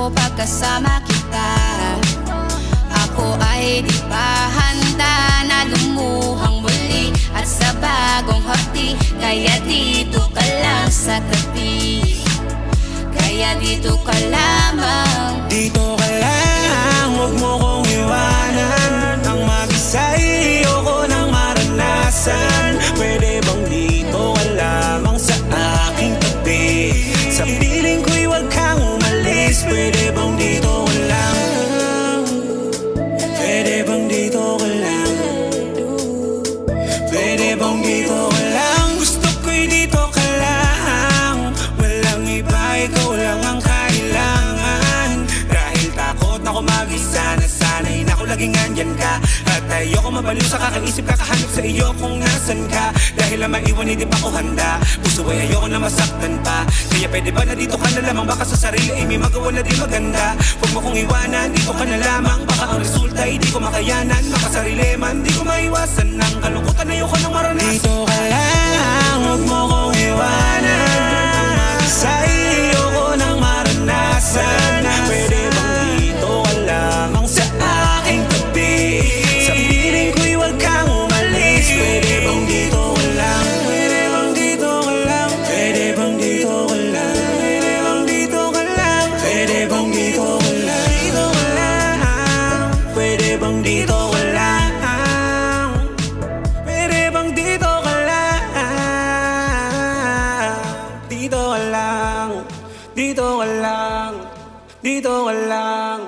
ko pagkasama kita. Ako ay di pa handa na lumuhang muli at sa bagong hapdi. Kaya dito ka lang sa tabi, kaya dito ka lamang. Dito ka lang, huwag mo kong iwanan. Ang mag-isa'y ayoko nang maranasan. Pwede bang dito ka lamang sa aking tabi? Sa piling ko'y huwag kang umalis. Pwede bang dito ka lang? Pwede bang dito ka lang? Pwede bang dito ka lang? Gusto ko'y dito ka lang. Walang iba, ikaw lang ang kailangan. Dahil takot na ako mag-isa, nasanay na ako laging andyan ka. At ayoko mabaliw sa kakaisip, kakahanap sa iyo kung nasan ka. Dahil ang maiwan hindi pa ako handa, puso ay ayoko na masaktan pa. Kaya pwede ba na dito ka na lamang? Baka sa sarili ay may magawa na di maganda. Huwag mo kong iwanan, dito ka na lamang. Baka ang resulta ay di ko makayanan. Makasarili man, di ko maiwasan ng kalungkutan, ayoko nang maranasan. Dito ka lang, huwag mo kong iwanan. Sa ayoko nang maranasan. Pwede bang dito ka lamang sa aking tabi? Sa piling ko'y huwag kang umalis. Pwede bang dito ka lang? Pwede bang dito ka lang? Pwede bang dito ka lang? Pwede bang dito ka lang? Pwede bang dito ka lang? Dito ka lang? Pwede bang dito ka lang? Pwede bang dito ka lang? Dito ka lang. Dito ka lang. Dito ka lang.